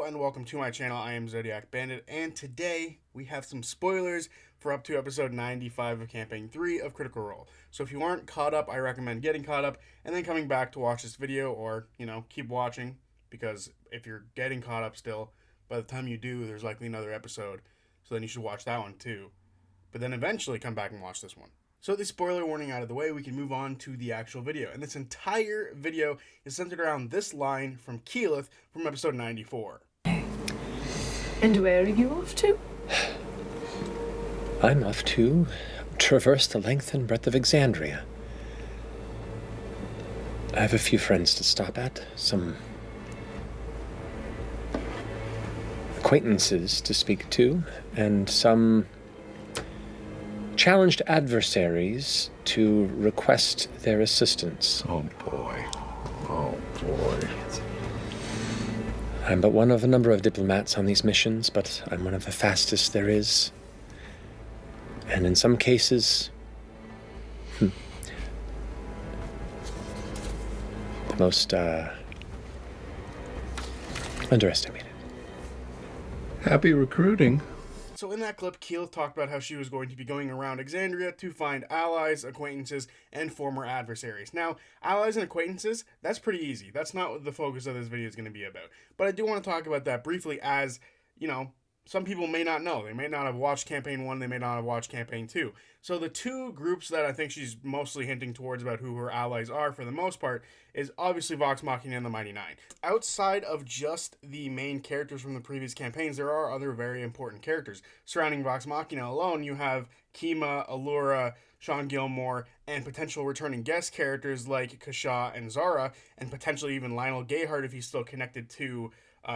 and welcome to my channel. I am Zodiac Bandit, and today we have some spoilers for up to episode 95 of Campaign 3 of Critical Role. So if you aren't caught up, I recommend getting caught up and then coming back to watch this video, or, keep watching, because if you're getting caught up still, by the time you do, there's likely another episode, so then you should watch that one too. But then eventually come back and watch this one. So the spoiler warning out of the way, we can move on to the actual video. And this entire video is centered around this line from Keyla from episode 94. And where are you off to? I'm off to traverse the length and breadth of Exandria. I have a few friends to stop at, some acquaintances to speak to, and some challenged adversaries to request their assistance. Oh boy. Oh boy. I'm but one of a number of diplomats on these missions, but I'm one of the fastest there is. And in some cases, the most underestimated. Happy recruiting. So in that clip, Keyla talked about how she was going to be going around Exandria to find allies, acquaintances, and former adversaries. Now, allies and acquaintances, that's pretty easy. That's not what the focus of this video is going to be about. But I do want to talk about that briefly as, some people may not know. They may not have watched Campaign 1, they may not have watched Campaign 2. So the two groups that I think she's mostly hinting towards about who her allies are for the most part is obviously Vox Machina and the Mighty Nine. Outside of just the main characters from the previous campaigns, there are other very important characters. Surrounding Vox Machina alone, you have Kima, Allura, Sean Gilmore, and potential returning guest characters like Kasha and Zara, and potentially even Lionel Gayhart if he's still connected to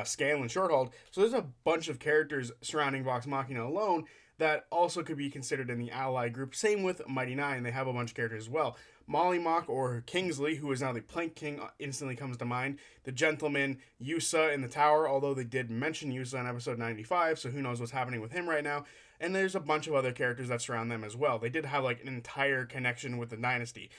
Scanlan Shorthold. So there's a bunch of characters surrounding Vox Machina alone that also could be considered in the ally group. Same with Mighty Nine, they have a bunch of characters as well. Molly Mock or Kingsley, who is now the Plank King, instantly comes to mind. The Gentleman, Yusa in the Tower, although they did mention Yusa in episode 95, so who knows what's happening with him right now. And there's a bunch of other characters that surround them as well. They did have an entire connection with the Dynasty.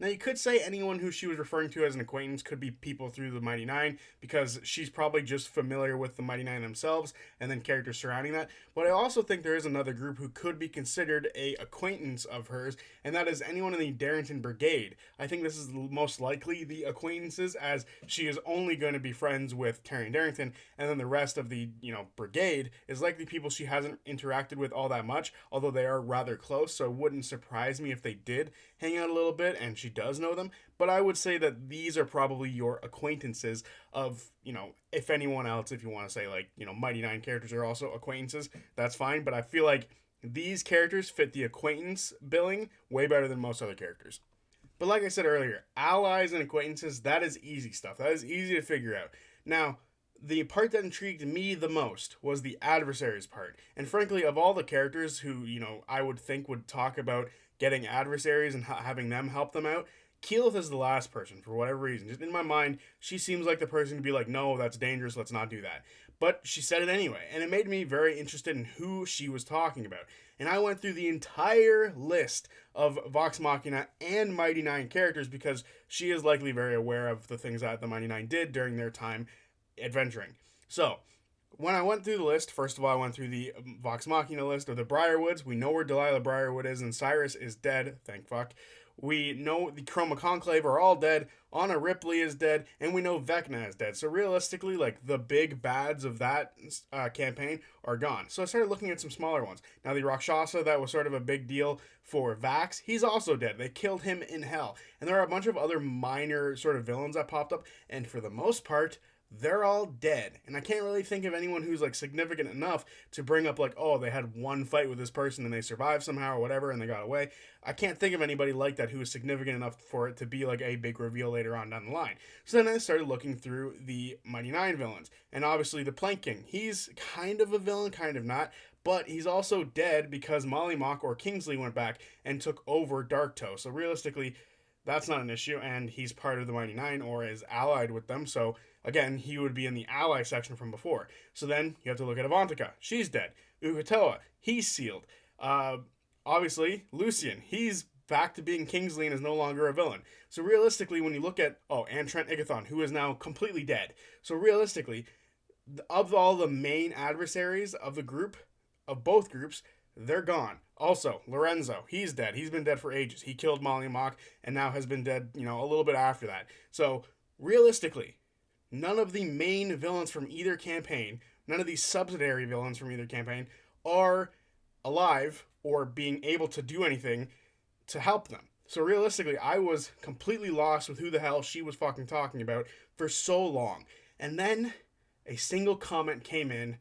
Now, you could say anyone who she was referring to as an acquaintance could be people through the Mighty Nine, because she's probably just familiar with the Mighty Nine themselves, and then characters surrounding that. But I also think there is another group who could be considered a acquaintance of hers, and that is anyone in the Darrington Brigade. I think this is most likely the acquaintances, as she is only going to be friends with Taryon Darrington, and then the rest of the, brigade is likely people she hasn't interacted with all that much, although they are rather close, so it wouldn't surprise me if they did hang out a little bit, and she does know them. But I would say that these are probably your acquaintances of, if anyone else, if you want to say Mighty Nine characters are also acquaintances, that's fine. But I feel like these characters fit the acquaintance billing way better than most other characters. But like I said earlier, allies and acquaintances, that is easy stuff. That is easy to figure out. Now, the part that intrigued me the most was the adversaries part. And frankly, of all the characters who, I would think would talk about getting adversaries and having them help them out, Keyleth is the last person for whatever reason. Just in my mind, she seems like the person to be like, no, that's dangerous, let's not do that. But she said it anyway, and it made me very interested in who she was talking about. And I went through the entire list of Vox Machina and Mighty Nine characters because she is likely very aware of the things that the Mighty Nine did during their time adventuring. So, when I went through the list, first of all, I went through the Vox Machina list of the Briarwoods. We know where Delilah Briarwood is, and Cyrus is dead, thank fuck. We know the Chroma Conclave are all dead, Anna Ripley is dead, and we know Vecna is dead. So realistically, the big bads of that campaign are gone. So I started looking at some smaller ones. Now, the Rakshasa, that was sort of a big deal for Vax, he's also dead. They killed him in hell. And there are a bunch of other minor sort of villains that popped up, and for the most part, they're all dead. And I can't really think of anyone who's significant enough to bring up oh, they had one fight with this person and they survived somehow or whatever and they got away. I can't think of anybody like that who is significant enough for it to be a big reveal later on down the line. So then I started looking through the Mighty Nine villains. And obviously the Plank King, he's kind of a villain, kind of not. But he's also dead because Molly Mock or Kingsley went back and took over Dark Toe. So realistically, that's not an issue, and he's part of the Mighty Nine or is allied with them, so again, he would be in the ally section from before. So then you have to look at Avantika. She's dead. Uk'otoa, he's sealed. Obviously, Lucian, he's back to being Kingsley and is no longer a villain. So realistically, when you look at, and Trent Igathon, who is now completely dead. So realistically, of all the main adversaries of the group, of both groups, they're gone. Also, Lorenzo, he's dead. He's been dead for ages. He killed Molly Mock and now has been dead, a little bit after that. So, realistically, none of the main villains from either campaign, none of these subsidiary villains from either campaign are alive or being able to do anything to help them. So realistically, I was completely lost with who the hell she was fucking talking about for so long. And then a single comment came in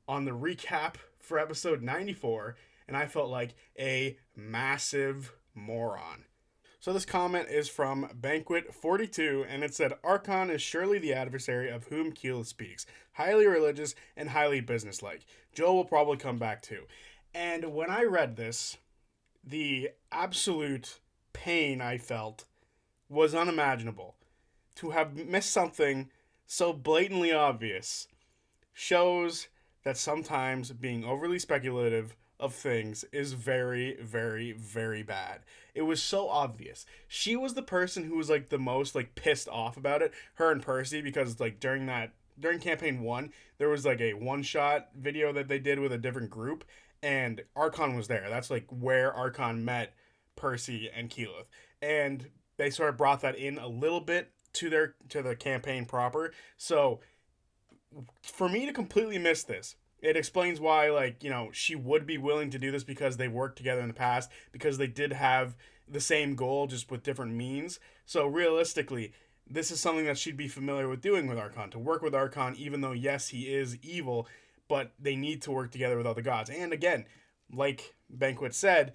on the recap for episode 94, and I felt like a massive moron. So this comment is from Banquet42, and it said, Arckon is surely the adversary of whom Keyla speaks. Highly religious and highly businesslike. Joe will probably come back too. And when I read this, the absolute pain I felt was unimaginable. To have missed something so blatantly obvious shows that sometimes being overly speculative of things is very, very, very bad. It was so obvious. She was the person who was like the most like pissed off about it, her and Percy, because like during campaign 1, there was like a one-shot video that they did with a different group, and Arkhan was there. That's like where Arkhan met Percy and Keyla. And they sort of brought that in a little bit to the campaign proper. So for me to completely miss this, it explains why, like, she would be willing to do this, because they worked together in the past, because they did have the same goal, just with different means. So realistically, this is something that she'd be familiar with doing with Arkhan, to work with Arkhan, even though, yes, he is evil, but they need to work together with other gods. And again, like Banquet said,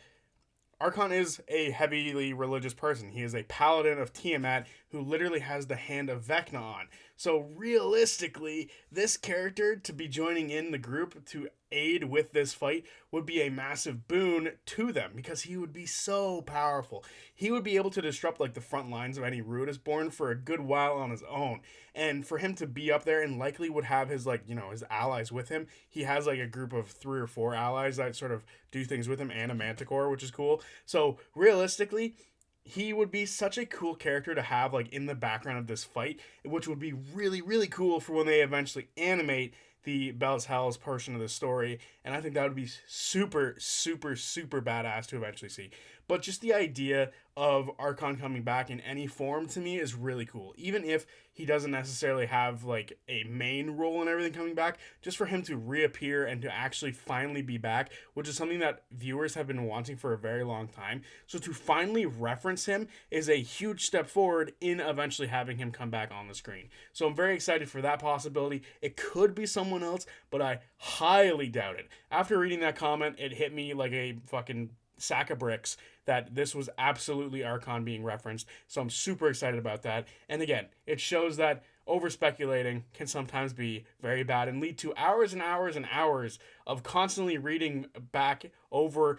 Arkhan is a heavily religious person. He is a paladin of Tiamat who literally has the hand of Vecna on. So realistically, this character to be joining in the group to aid with this fight would be a massive boon to them, because he would be so powerful. He would be able to disrupt like the front lines of any Rudisborn for a good while on his own. And for him to be up there, and likely would have his his allies with him. He has like a group of 3 or 4 allies that sort of do things with him, and a Manticore, which is cool. So realistically, he would be such a cool character to have like in the background of this fight, which would be really, really cool for when they eventually animate the Bell's Hells portion of the story. And I think that would be super, super, super badass to eventually see. But just the idea of Arkhan coming back in any form to me is really cool. Even if he doesn't necessarily have like a main role and everything coming back, just for him to reappear and to actually finally be back, which is something that viewers have been wanting for a very long time. So to finally reference him is a huge step forward in eventually having him come back on the screen. So I'm very excited for that possibility. It could be someone else, but I highly doubt it. After reading that comment, it hit me like a fucking sack of bricks that this was absolutely Arkhan being referenced. So I'm super excited about that. And again, it shows that over speculating can sometimes be very bad and lead to hours and hours and hours of constantly reading back over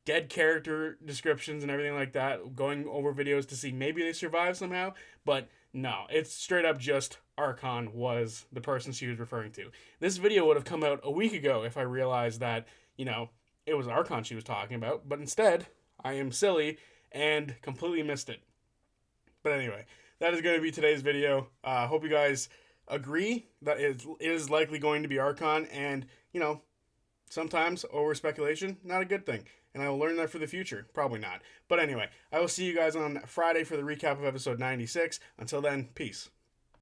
dead character descriptions and everything like that, going over videos to see maybe they survive somehow. But no, it's straight up just Arkhan was the person she was referring to. This video would have come out a week ago if I realized that, it was Arkhan she was talking about, but instead, I am silly and completely missed it. But anyway, that is going to be today's video. Hope you guys agree that it is likely going to be Arkhan, and, sometimes over speculation, not a good thing. And I will learn that for the future. Probably not. But anyway, I will see you guys on Friday for the recap of episode 96. Until then, peace.